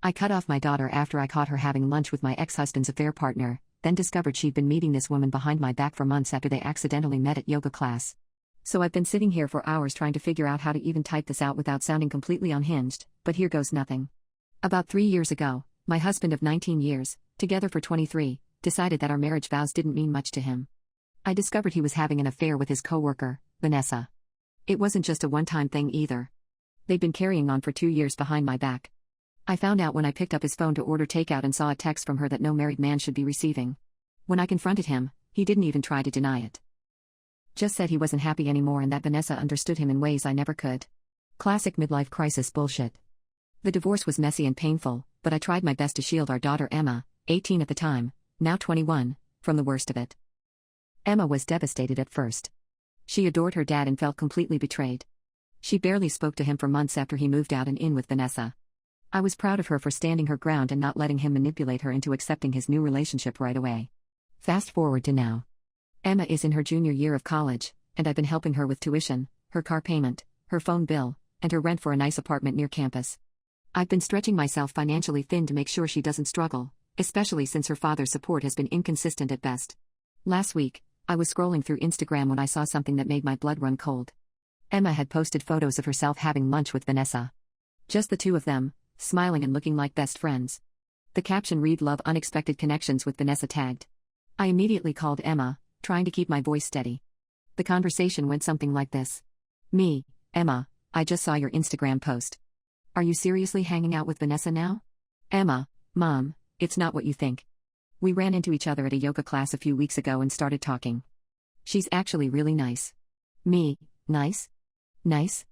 I cut off my daughter after I caught her having lunch with my ex-husband's affair partner, then discovered she'd been meeting this woman behind my back for months after they accidentally met at yoga class. So I've been sitting here for hours trying to figure out how to even type this out without sounding completely unhinged, but here goes nothing. About 3 years ago, my husband of 19 years, together for 23, decided that our marriage vows didn't mean much to him. I discovered he was having an affair with his coworker, Vanessa. It wasn't just a one-time thing either. They'd been carrying on for 2 years behind my back. I found out when I picked up his phone to order takeout and saw a text from her that no married man should be receiving. When I confronted him, he didn't even try to deny it. Just said he wasn't happy anymore and that Vanessa understood him in ways I never could. Classic midlife crisis bullshit. The divorce was messy and painful, but I tried my best to shield our daughter Emma, 18 at the time, now 21, from the worst of it. Emma was devastated at first. She adored her dad and felt completely betrayed. She barely spoke to him for months after he moved out and in with Vanessa. I was proud of her for standing her ground and not letting him manipulate her into accepting his new relationship right away. Fast forward to now. Emma is in her junior year of college, and I've been helping her with tuition, her car payment, her phone bill, and her rent for a nice apartment near campus. I've been stretching myself financially thin to make sure she doesn't struggle, especially since her father's support has been inconsistent at best. Last week, I was scrolling through Instagram when I saw something that made my blood run cold. Emma had posted photos of herself having lunch with Vanessa. Just the two of them, smiling and looking like best friends. The caption read "Love unexpected connections with Vanessa" tagged. I immediately called Emma, trying to keep my voice steady. The conversation went something like this. Me, Emma, I just saw your Instagram post. Are you seriously hanging out with Vanessa now? Emma, Mom, it's not what you think. We ran into each other at a yoga class a few weeks ago and started talking. She's actually really nice. Me, nice? Nice?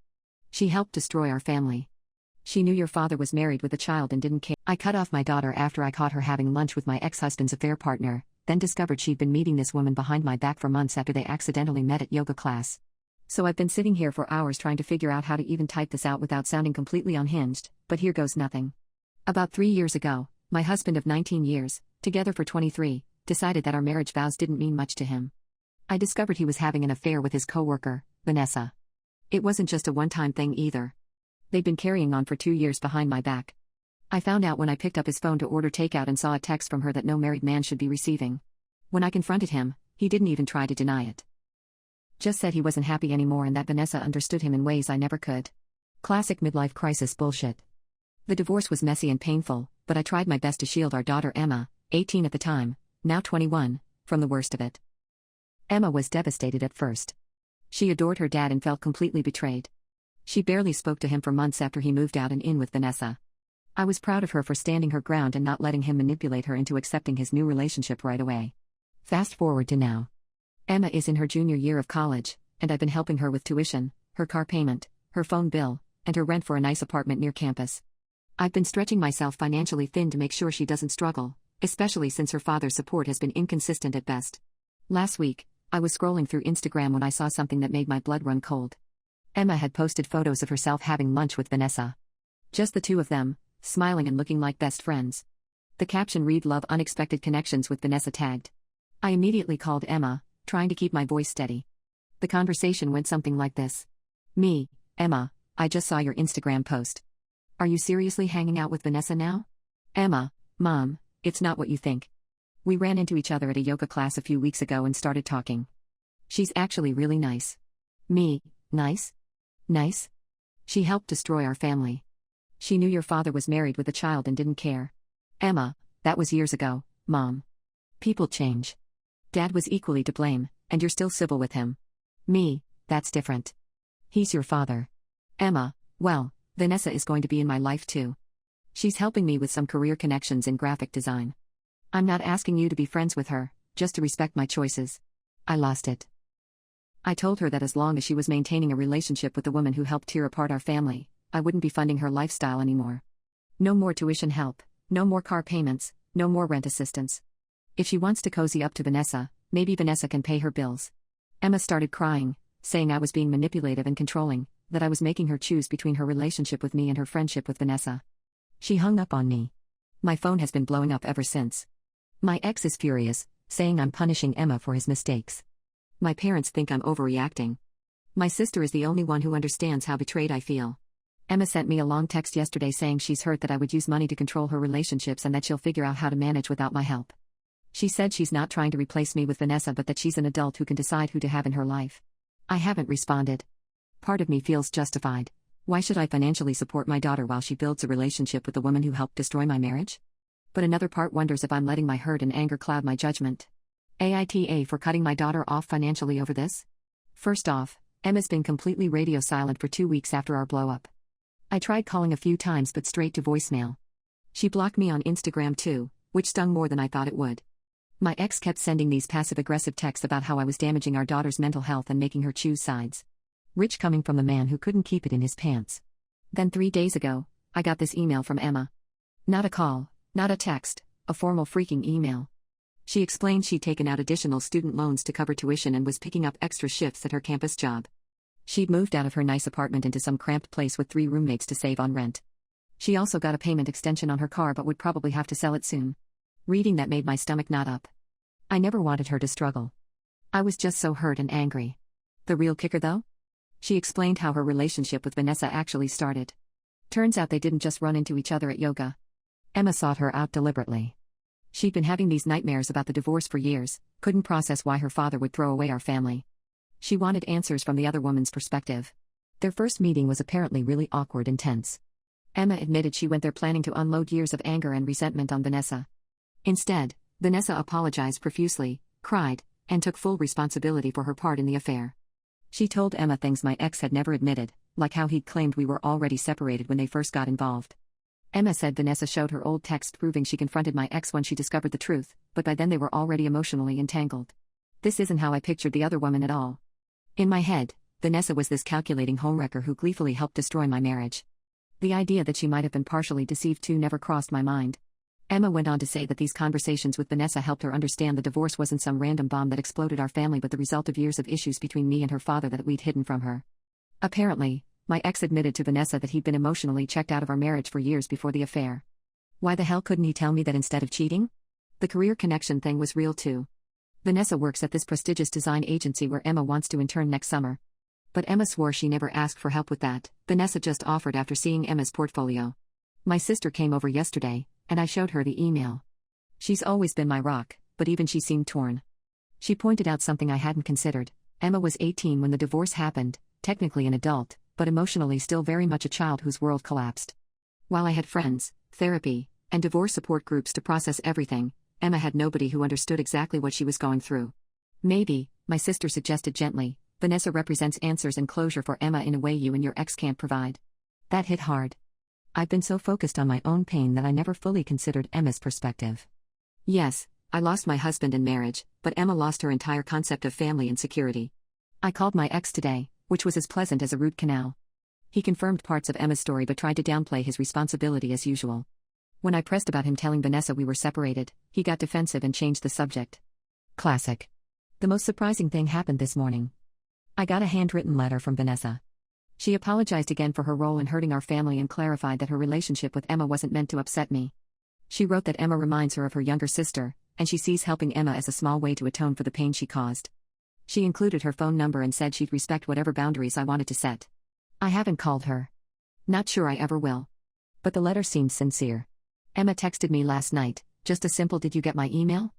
She helped destroy our family. She knew your father was married with a child and didn't care. I cut off my daughter after I caught her having lunch with my ex-husband's affair partner, then discovered she'd been meeting this woman behind my back for months after they accidentally met at yoga class. So I've been sitting here for hours trying to figure out how to even type this out without sounding completely unhinged, but here goes nothing. About 3 years ago, my husband of 19 years, together for 23, decided that our marriage vows didn't mean much to him. I discovered he was having an affair with his coworker, Vanessa. It wasn't just a one-time thing either. They'd been carrying on for 2 years behind my back. I found out when I picked up his phone to order takeout and saw a text from her that no married man should be receiving. When I confronted him, he didn't even try to deny it. Just said he wasn't happy anymore and that Vanessa understood him in ways I never could. Classic midlife crisis bullshit. The divorce was messy and painful, but I tried my best to shield our daughter Emma, 18 at the time, now 21, from the worst of it. Emma was devastated at first. She adored her dad and felt completely betrayed. She barely spoke to him for months after he moved out and in with Vanessa. I was proud of her for standing her ground and not letting him manipulate her into accepting his new relationship right away. Fast forward to now. Emma is in her junior year of college, and I've been helping her with tuition, her car payment, her phone bill, and her rent for a nice apartment near campus. I've been stretching myself financially thin to make sure she doesn't struggle, especially since her father's support has been inconsistent at best. Last week, I was scrolling through Instagram when I saw something that made my blood run cold. Emma had posted photos of herself having lunch with Vanessa. Just the two of them, smiling and looking like best friends. The caption read "Love unexpected connections with Vanessa" tagged. I immediately called Emma, trying to keep my voice steady. The conversation went something like this. Me, Emma, I just saw your Instagram post. Are you seriously hanging out with Vanessa now? Emma, Mom, it's not what you think. We ran into each other at a yoga class a few weeks ago and started talking. She's actually really nice. Me, nice? Nice? She helped destroy our family. She knew your father was married with a child and didn't care. Emma, that was years ago, Mom. People change. Dad was equally to blame, and you're still civil with him. Me, that's different. He's your father. Emma, well, Vanessa is going to be in my life too. She's helping me with some career connections in graphic design. I'm not asking you to be friends with her, just to respect my choices. I lost it. I told her that as long as she was maintaining a relationship with the woman who helped tear apart our family, I wouldn't be funding her lifestyle anymore. No more tuition help, no more car payments, no more rent assistance. If she wants to cozy up to Vanessa, maybe Vanessa can pay her bills. Emma started crying, saying I was being manipulative and controlling, that I was making her choose between her relationship with me and her friendship with Vanessa. She hung up on me. My phone has been blowing up ever since. My ex is furious, saying I'm punishing Emma for his mistakes. My parents think I'm overreacting. My sister is the only one who understands how betrayed I feel. Emma sent me a long text yesterday saying she's hurt that I would use money to control her relationships and that she'll figure out how to manage without my help. She said she's not trying to replace me with Vanessa but that she's an adult who can decide who to have in her life. I haven't responded. Part of me feels justified. Why should I financially support my daughter while she builds a relationship with the woman who helped destroy my marriage? But another part wonders if I'm letting my hurt and anger cloud my judgment. AITA for cutting my daughter off financially over this? First off, Emma's been completely radio silent for 2 weeks after our blow-up. I tried calling a few times but straight to voicemail. She blocked me on Instagram too, which stung more than I thought it would. My ex kept sending these passive-aggressive texts about how I was damaging our daughter's mental health and making her choose sides. Rich coming from the man who couldn't keep it in his pants. Then 3 days ago, I got this email from Emma. Not a call, not a text, a formal freaking email. She explained she'd taken out additional student loans to cover tuition and was picking up extra shifts at her campus job. She'd moved out of her nice apartment into some cramped place with 3 roommates to save on rent. She also got a payment extension on her car but would probably have to sell it soon. Reading that made my stomach knot up. I never wanted her to struggle. I was just so hurt and angry. The real kicker though? She explained how her relationship with Vanessa actually started. Turns out they didn't just run into each other at yoga. Emma sought her out deliberately. She'd been having these nightmares about the divorce for years, couldn't process why her father would throw away our family. She wanted answers from the other woman's perspective. Their first meeting was apparently really awkward and tense. Emma admitted she went there planning to unload years of anger and resentment on Vanessa. Instead, Vanessa apologized profusely, cried, and took full responsibility for her part in the affair. She told Emma things my ex had never admitted, like how he'd claimed we were already separated when they first got involved. Emma said Vanessa showed her old text proving she confronted my ex when she discovered the truth, but by then they were already emotionally entangled. This isn't how I pictured the other woman at all. In my head, Vanessa was this calculating homewrecker who gleefully helped destroy my marriage. The idea that she might have been partially deceived too never crossed my mind. Emma went on to say that these conversations with Vanessa helped her understand the divorce wasn't some random bomb that exploded our family but the result of years of issues between me and her father that we'd hidden from her. Apparently, my ex admitted to Vanessa that he'd been emotionally checked out of our marriage for years before the affair. Why the hell couldn't he tell me that instead of cheating? The career connection thing was real too. Vanessa works at this prestigious design agency where Emma wants to intern next summer. But Emma swore she never asked for help with that. Vanessa just offered after seeing Emma's portfolio. My sister came over yesterday, and I showed her the email. She's always been my rock, but even she seemed torn. She pointed out something I hadn't considered. Emma was 18 when the divorce happened, technically an adult, but emotionally still very much a child whose world collapsed. While I had friends, therapy, and divorce support groups to process everything, Emma had nobody who understood exactly what she was going through. Maybe, my sister suggested gently, Vanessa represents answers and closure for Emma in a way you and your ex can't provide. That hit hard. I've been so focused on my own pain that I never fully considered Emma's perspective. Yes, I lost my husband and marriage, but Emma lost her entire concept of family and security. I called my ex today, which was as pleasant as a root canal. He confirmed parts of Emma's story but tried to downplay his responsibility as usual. When I pressed about him telling Vanessa we were separated, he got defensive and changed the subject. Classic. The most surprising thing happened this morning. I got a handwritten letter from Vanessa. She apologized again for her role in hurting our family and clarified that her relationship with Emma wasn't meant to upset me. She wrote that Emma reminds her of her younger sister, and she sees helping Emma as a small way to atone for the pain she caused. She included her phone number and said she'd respect whatever boundaries I wanted to set. I haven't called her. Not sure I ever will. But the letter seemed sincere. Emma texted me last night, just a simple "Did you get my email?"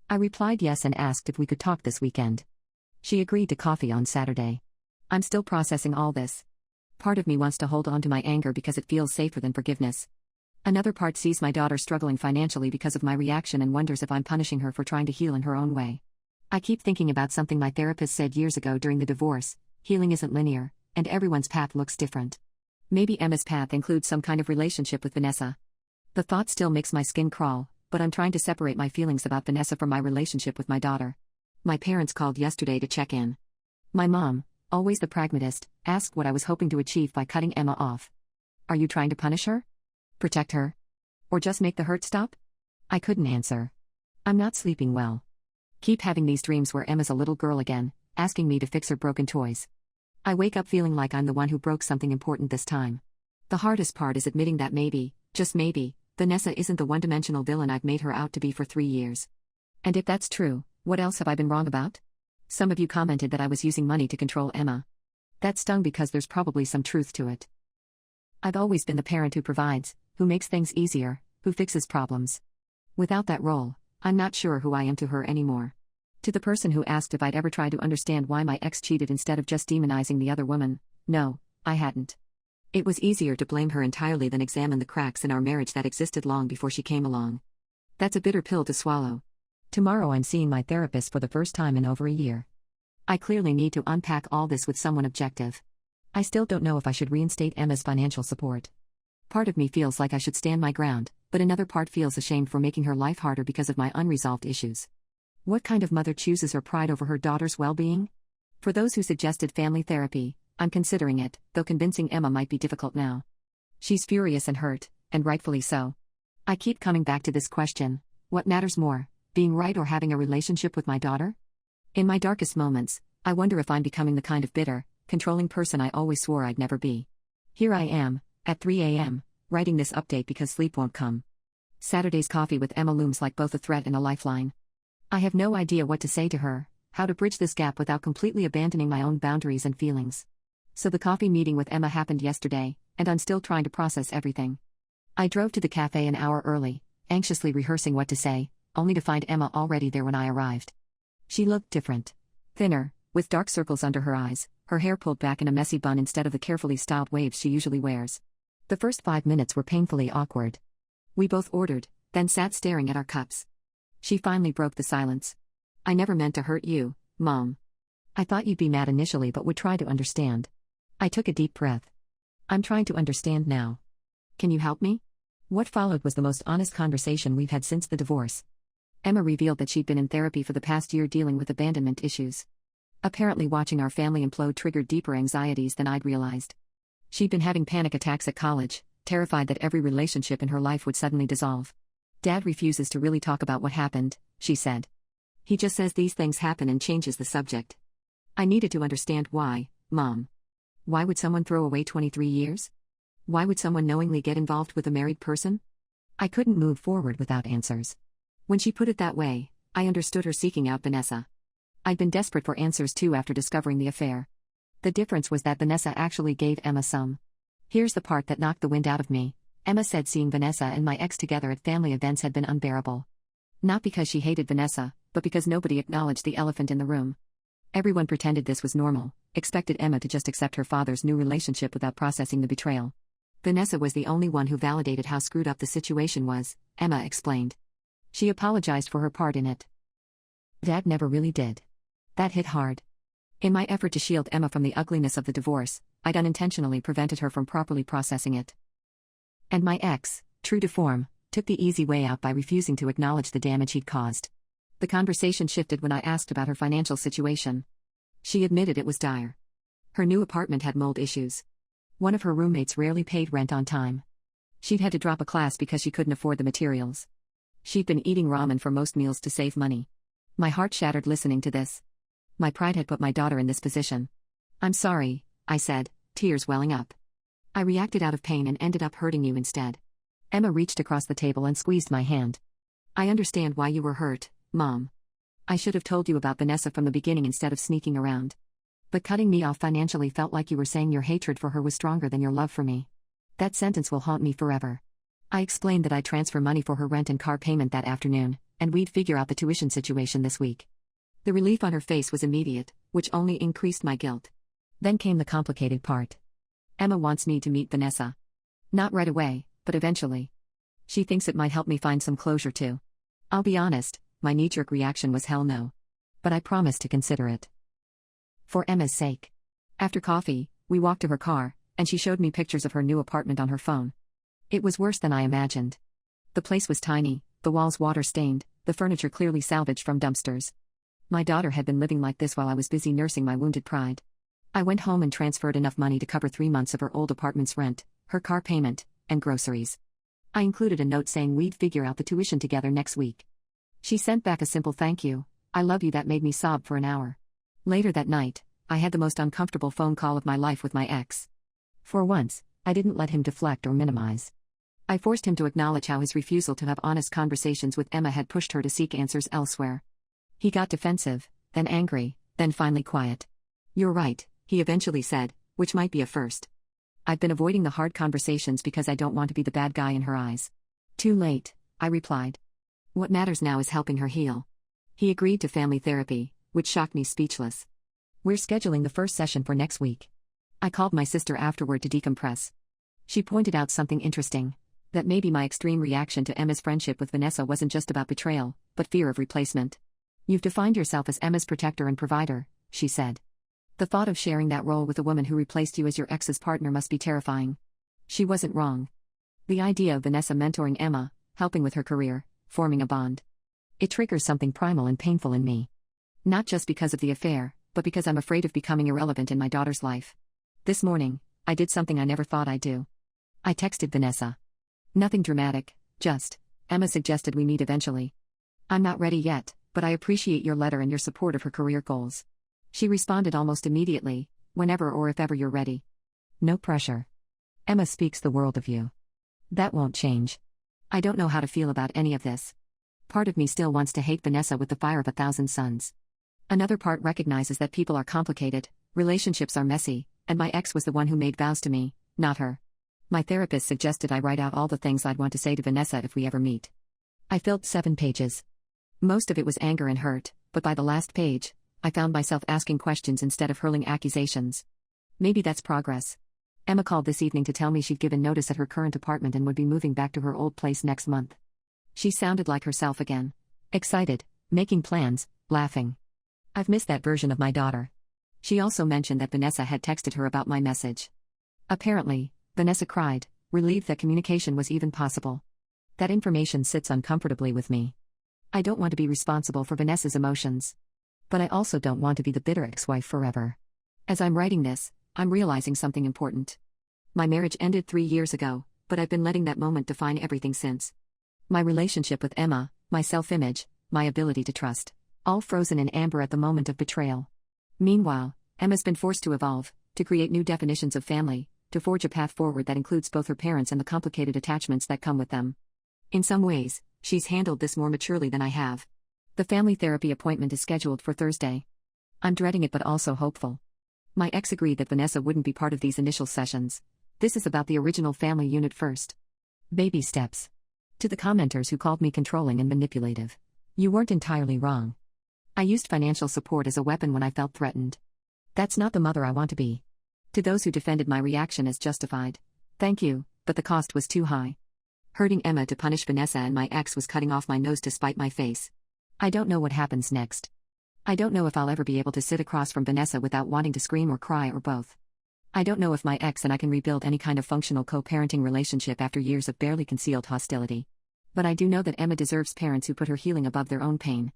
I replied yes and asked if we could talk this weekend. She agreed to coffee on Saturday. I'm still processing all this. Part of me wants to hold on to my anger because it feels safer than forgiveness. Another part sees my daughter struggling financially because of my reaction and wonders if I'm punishing her for trying to heal in her own way. I keep thinking about something my therapist said years ago during the divorce: healing isn't linear, and everyone's path looks different. Maybe Emma's path includes some kind of relationship with Vanessa. The thought still makes my skin crawl, but I'm trying to separate my feelings about Vanessa from my relationship with my daughter. My parents called yesterday to check in. My mom, always the pragmatist, asked what I was hoping to achieve by cutting Emma off. Are you trying to punish her? Protect her? Or just make the hurt stop? I couldn't answer. I'm not sleeping well. Keep having these dreams where Emma's a little girl again, asking me to fix her broken toys. I wake up feeling like I'm the one who broke something important this time. The hardest part is admitting that maybe, just maybe, Vanessa isn't the one-dimensional villain I've made her out to be for 3 years. And if that's true, what else have I been wrong about? Some of you commented that I was using money to control Emma. That stung because there's probably some truth to it. I've always been the parent who provides, who makes things easier, who fixes problems. Without that role, I'm not sure who I am to her anymore. To the person who asked if I'd ever tried to understand why my ex cheated instead of just demonizing the other woman, no, I hadn't. It was easier to blame her entirely than examine the cracks in our marriage that existed long before she came along. That's a bitter pill to swallow. Tomorrow I'm seeing my therapist for the first time in over a year. I clearly need to unpack all this with someone objective. I still don't know if I should reinstate Emma's financial support. Part of me feels like I should stand my ground, but another part feels ashamed for making her life harder because of my unresolved issues. What kind of mother chooses her pride over her daughter's well-being? For those who suggested family therapy, I'm considering it, though convincing Emma might be difficult now. She's furious and hurt, and rightfully so. I keep coming back to this question: what matters more, being right or having a relationship with my daughter? In my darkest moments, I wonder if I'm becoming the kind of bitter, controlling person I always swore I'd never be. Here I am, at 3 a.m., writing this update because sleep won't come. Saturday's coffee with Emma looms like both a threat and a lifeline. I have no idea what to say to her, how to bridge this gap without completely abandoning my own boundaries and feelings. So the coffee meeting with Emma happened yesterday, and I'm still trying to process everything. I drove to the cafe an hour early, anxiously rehearsing what to say, only to find Emma already there when I arrived. She looked different. Thinner, with dark circles under her eyes, her hair pulled back in a messy bun instead of the carefully styled waves she usually wears. The first 5 minutes were painfully awkward. We both ordered, then sat staring at our cups. She finally broke the silence. "I never meant to hurt you, Mom. I thought you'd be mad initially but would try to understand." I took a deep breath. "I'm trying to understand now. Can you help me?" What followed was the most honest conversation we've had since the divorce. Emma revealed that she'd been in therapy for the past year dealing with abandonment issues. Apparently watching our family implode triggered deeper anxieties than I'd realized. She'd been having panic attacks at college, terrified that every relationship in her life would suddenly dissolve. "Dad refuses to really talk about what happened," she said. "He just says these things happen and changes the subject." I needed to understand why, Mom. Why would someone throw away 23 years? Why would someone knowingly get involved with a married person? I couldn't move forward without answers. When she put it that way, I understood her seeking out Vanessa. I'd been desperate for answers too after discovering the affair. The difference was that Vanessa actually gave Emma some. Here's the part that knocked the wind out of me. Emma said seeing Vanessa and my ex together at family events had been unbearable. Not because she hated Vanessa, but because nobody acknowledged the elephant in the room. Everyone pretended this was normal, expected Emma to just accept her father's new relationship without processing the betrayal. Vanessa was the only one who validated how screwed up the situation was, Emma explained. She apologized for her part in it. Dad never really did. That hit hard. In my effort to shield Emma from the ugliness of the divorce, I'd unintentionally prevented her from properly processing it. And my ex, true to form, took the easy way out by refusing to acknowledge the damage he'd caused. The conversation shifted when I asked about her financial situation. She admitted it was dire. Her new apartment had mold issues. One of her roommates rarely paid rent on time. She'd had to drop a class because she couldn't afford the materials. She'd been eating ramen for most meals to save money. My heart shattered listening to this. My pride had put my daughter in this position. "I'm sorry," I said, tears welling up. "I reacted out of pain and ended up hurting you instead." Emma reached across the table and squeezed my hand. "I understand why you were hurt, Mom. I should have told you about Vanessa from the beginning instead of sneaking around. But cutting me off financially felt like you were saying your hatred for her was stronger than your love for me. That sentence will haunt me forever." I explained that I'd transfer money for her rent and car payment that afternoon, and we'd figure out the tuition situation this week. The relief on her face was immediate, which only increased my guilt. Then came the complicated part. Emma wants me to meet Vanessa. Not right away, but eventually. She thinks it might help me find some closure too. I'll be honest, my knee-jerk reaction was hell no. But I promised to consider it. For Emma's sake. After coffee, we walked to her car, and she showed me pictures of her new apartment on her phone. It was worse than I imagined. The place was tiny, the walls water-stained, the furniture clearly salvaged from dumpsters. My daughter had been living like this while I was busy nursing my wounded pride. I went home and transferred enough money to cover 3 months of her old apartment's rent, her car payment, and groceries. I included a note saying we'd figure out the tuition together next week. She sent back a simple "thank you, I love you" that made me sob for an hour. Later that night, I had the most uncomfortable phone call of my life with my ex. For once, I didn't let him deflect or minimize. I forced him to acknowledge how his refusal to have honest conversations with Emma had pushed her to seek answers elsewhere. He got defensive, then angry, then finally quiet. "You're right," he eventually said, which might be a first. I've been avoiding the hard conversations because I don't want to be the bad guy in her eyes. Too late, I replied. What matters now is helping her heal. He agreed to family therapy, which shocked me speechless. We're scheduling the first session for next week. I called my sister afterward to decompress. She pointed out something interesting. That maybe my extreme reaction to Emma's friendship with Vanessa wasn't just about betrayal, but fear of replacement. You've defined yourself as Emma's protector and provider, she said. The thought of sharing that role with a woman who replaced you as your ex's partner must be terrifying. She wasn't wrong. The idea of Vanessa mentoring Emma, helping with her career, forming a bond. It triggers something primal and painful in me. Not just because of the affair, but because I'm afraid of becoming irrelevant in my daughter's life. This morning, I did something I never thought I'd do. I texted Vanessa. Nothing dramatic, just, Emma suggested we meet eventually. I'm not ready yet, but I appreciate your letter and your support of her career goals. She responded almost immediately, whenever or if ever you're ready. No pressure. Emma speaks the world of you. That won't change. I don't know how to feel about any of this. Part of me still wants to hate Vanessa with the fire of 1,000 suns. Another part recognizes that people are complicated, relationships are messy, and my ex was the one who made vows to me, not her. My therapist suggested I write out all the things I'd want to say to Vanessa if we ever meet. I filled 7 pages. Most of it was anger and hurt, but by the last page, I found myself asking questions instead of hurling accusations. Maybe that's progress. Emma called this evening to tell me she'd given notice at her current apartment and would be moving back to her old place next month. She sounded like herself again. Excited, making plans, laughing. I've missed that version of my daughter. She also mentioned that Vanessa had texted her about my message. Apparently, Vanessa cried, relieved that communication was even possible. That information sits uncomfortably with me. I don't want to be responsible for Vanessa's emotions. But I also don't want to be the bitter ex-wife forever. As I'm writing this, I'm realizing something important. My marriage ended 3 years ago, but I've been letting that moment define everything since. My relationship with Emma, my self-image, my ability to trust, all frozen in amber at the moment of betrayal. Meanwhile, Emma's been forced to evolve, to create new definitions of family, to forge a path forward that includes both her parents and the complicated attachments that come with them. In some ways, she's handled this more maturely than I have. The family therapy appointment is scheduled for Thursday. I'm dreading it but also hopeful. My ex agreed that Vanessa wouldn't be part of these initial sessions. This is about the original family unit first. Baby steps. To the commenters who called me controlling and manipulative. You weren't entirely wrong. I used financial support as a weapon when I felt threatened. That's not the mother I want to be. To those who defended my reaction as justified, thank you, but the cost was too high. Hurting Emma to punish Vanessa and my ex was cutting off my nose to spite my face. I don't know what happens next. I don't know if I'll ever be able to sit across from Vanessa without wanting to scream or cry or both. I don't know if my ex and I can rebuild any kind of functional co-parenting relationship after years of barely concealed hostility. But I do know that Emma deserves parents who put her healing above their own pain.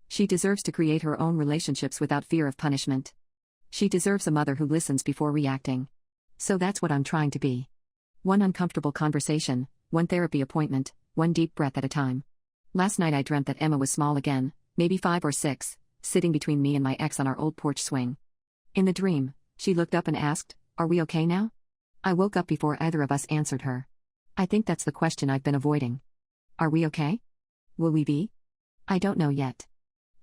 She deserves to create her own relationships without fear of punishment. She deserves a mother who listens before reacting. So that's what I'm trying to be. One uncomfortable conversation, one therapy appointment, one deep breath at a time. Last night I dreamt that Emma was small again, maybe 5 or 6, sitting between me and my ex on our old porch swing. In the dream, she looked up and asked, "Are we okay now?" I woke up before either of us answered her. I think that's the question I've been avoiding. Are we okay? Will we be? I don't know yet.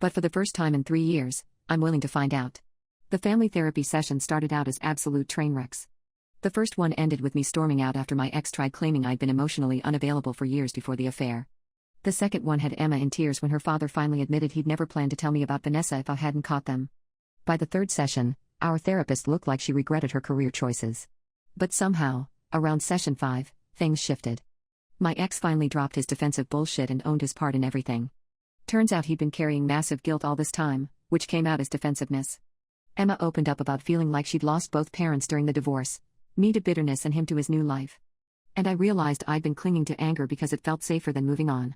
But for the first time in 3 years, I'm willing to find out. The family therapy session started out as absolute train wrecks. The first one ended with me storming out after my ex tried claiming I'd been emotionally unavailable for years before the affair. The second one had Emma in tears when her father finally admitted he'd never planned to tell me about Vanessa if I hadn't caught them. By the third session, our therapist looked like she regretted her career choices. But somehow, around session 5, things shifted. My ex finally dropped his defensive bullshit and owned his part in everything. Turns out he'd been carrying massive guilt all this time, which came out as defensiveness. Emma opened up about feeling like she'd lost both parents during the divorce, me to bitterness and him to his new life. And I realized I'd been clinging to anger because it felt safer than moving on.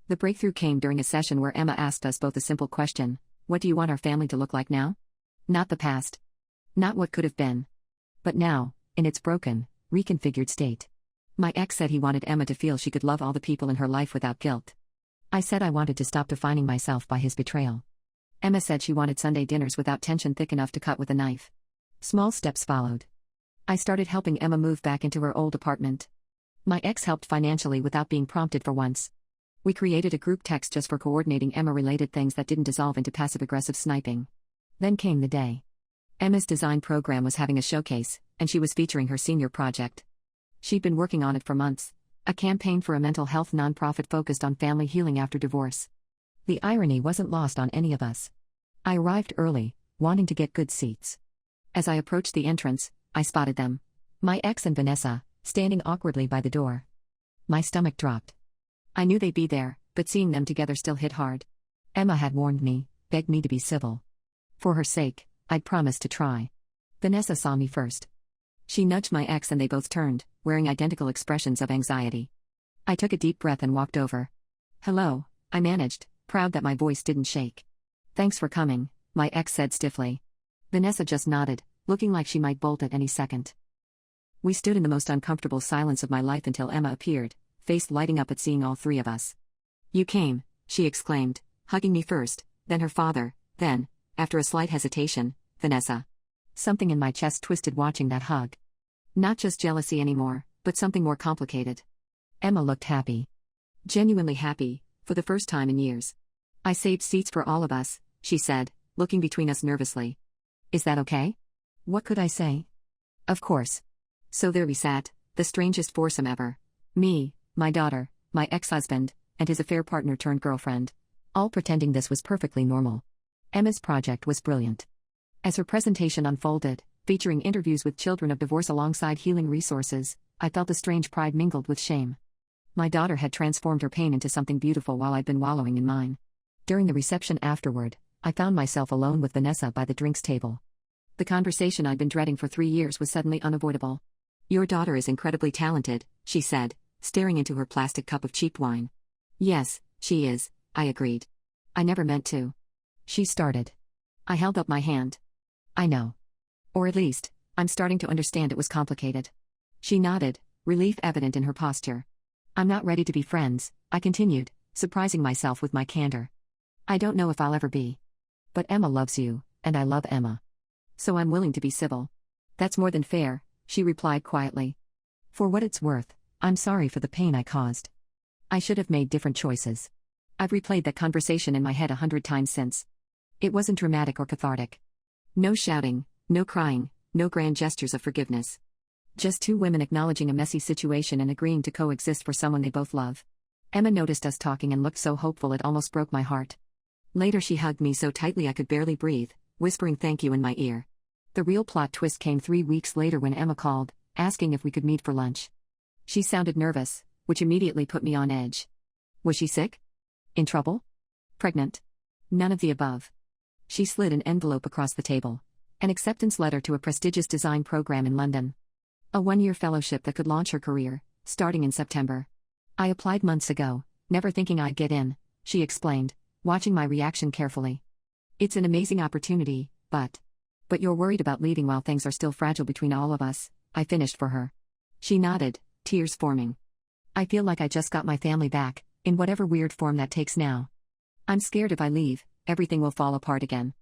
The breakthrough came during a session where Emma asked us both a simple question: what do you want our family to look like now? Not the past. Not what could have been. But now, in its broken, reconfigured state. My ex said he wanted Emma to feel she could love all the people in her life without guilt. I said I wanted to stop defining myself by his betrayal. Emma said she wanted Sunday dinners without tension thick enough to cut with a knife. Small steps followed. I started helping Emma move back into her old apartment. My ex helped financially without being prompted for once. We created a group text just for coordinating Emma-related things that didn't dissolve into passive-aggressive sniping. Then came the day. Emma's design program was having a showcase, and she was featuring her senior project. She'd been working on it for months, a campaign for a mental health nonprofit focused on family healing after divorce. The irony wasn't lost on any of us. I arrived early, wanting to get good seats. As I approached the entrance, I spotted them. My ex and Vanessa, standing awkwardly by the door. My stomach dropped. I knew they'd be there, but seeing them together still hit hard. Emma had warned me, begged me to be civil. For her sake, I'd promised to try. Vanessa saw me first. She nudged my ex and they both turned, wearing identical expressions of anxiety. I took a deep breath and walked over. "Hello," I managed, proud that my voice didn't shake. "Thanks for coming," my ex said stiffly. Vanessa just nodded, looking like she might bolt at any second. We stood in the most uncomfortable silence of my life until Emma appeared, face lighting up at seeing all three of us. "You came," she exclaimed, hugging me first, then her father, then, after a slight hesitation, Vanessa. Something in my chest twisted watching that hug. Not just jealousy anymore, but something more complicated. Emma looked happy. Genuinely happy, for the first time in years. "I saved seats for all of us," she said, looking between us nervously. "Is that okay?" What could I say? Of course. So there we sat, the strangest foursome ever. Me, my daughter, my ex-husband, and his affair partner turned girlfriend. All pretending this was perfectly normal. Emma's project was brilliant. As her presentation unfolded, featuring interviews with children of divorce alongside healing resources, I felt a strange pride mingled with shame. My daughter had transformed her pain into something beautiful while I'd been wallowing in mine. During the reception afterward, I found myself alone with Vanessa by the drinks table. The conversation I'd been dreading for 3 years was suddenly unavoidable. "Your daughter is incredibly talented," she said, staring into her plastic cup of cheap wine. "Yes, she is," I agreed. "I never meant to." She started. I held up my hand. "I know. Or at least, I'm starting to understand it was complicated." She nodded, relief evident in her posture. "I'm not ready to be friends," I continued, surprising myself with my candor. "I don't know if I'll ever be. But Emma loves you, and I love Emma. So I'm willing to be civil." "That's more than fair," she replied quietly. "For what it's worth, I'm sorry for the pain I caused. I should have made different choices." I've replayed that conversation in my head 100 times since. It wasn't dramatic or cathartic. No shouting, no crying, no grand gestures of forgiveness. Just two women acknowledging a messy situation and agreeing to coexist for someone they both love. Emma noticed us talking and looked so hopeful it almost broke my heart. Later she hugged me so tightly I could barely breathe, whispering thank you in my ear. The real plot twist came 3 weeks later when Emma called, asking if we could meet for lunch. She sounded nervous, which immediately put me on edge. Was she sick? In trouble? Pregnant? None of the above. She slid an envelope across the table. An acceptance letter to a prestigious design program in London. A 1-year fellowship that could launch her career, starting in September. "I applied months ago, never thinking I'd get in," she explained, watching my reaction carefully. "It's an amazing opportunity, but you're worried about leaving while things are still fragile between all of us," I finished for her. She nodded, tears forming. "I feel like I just got my family back, in whatever weird form that takes now. I'm scared if I leave, everything will fall apart again."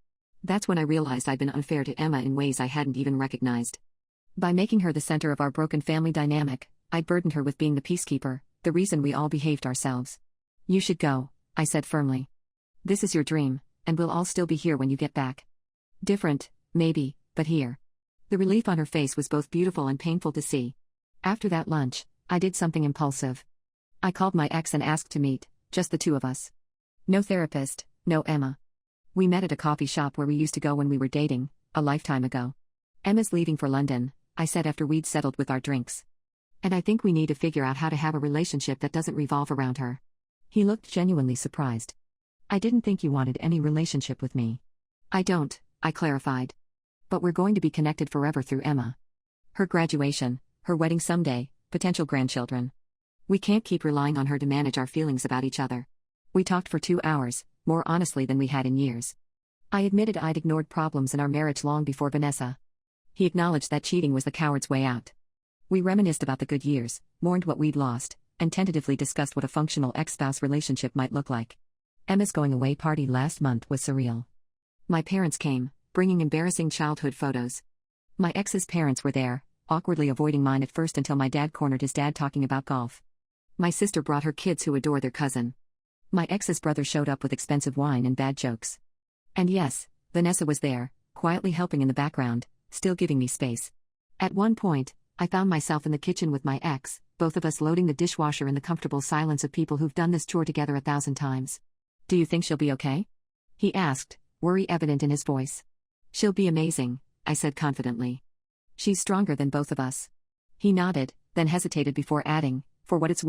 That's when I realized I'd been unfair to Emma in ways I hadn't even recognized. By making her the center of our broken family dynamic, I'd burdened her with being the peacekeeper, the reason we all behaved ourselves. "You should go," I said firmly. "This is your dream, and we'll all still be here when you get back. Different, maybe, but here." The relief on her face was both beautiful and painful to see. After that lunch, I did something impulsive. I called my ex and asked to meet, just the two of us. No therapist, no Emma. We met at a coffee shop where we used to go when we were dating, a lifetime ago. "Emma's leaving for London," I said after we'd settled with our drinks. "And I think we need to figure out how to have a relationship that doesn't revolve around her." He looked genuinely surprised. "I didn't think you wanted any relationship with me." "I don't," I clarified. "But we're going to be connected forever through Emma. Her graduation, her wedding someday, potential grandchildren. We can't keep relying on her to manage our feelings about each other." We talked for 2 hours, more honestly than we had in years. I admitted I'd ignored problems in our marriage long before Vanessa. He acknowledged that cheating was the coward's way out. We reminisced about the good years, mourned what we'd lost, and tentatively discussed what a functional ex-spouse relationship might look like. Emma's going-away party last month was surreal. My parents came, bringing embarrassing childhood photos. My ex's parents were there, awkwardly avoiding mine at first until my dad cornered his dad talking about golf. My sister brought her kids who adore their cousin. My ex's brother showed up with expensive wine and bad jokes. And yes, Vanessa was there, quietly helping in the background, still giving me space. At one point, I found myself in the kitchen with my ex, both of us loading the dishwasher in the comfortable silence of people who've done this chore together 1,000 times. "Do you think she'll be okay?" he asked, worry evident in his voice. "She'll be amazing," I said confidently. "She's stronger than both of us." He nodded, then hesitated before adding, "For what it's worth,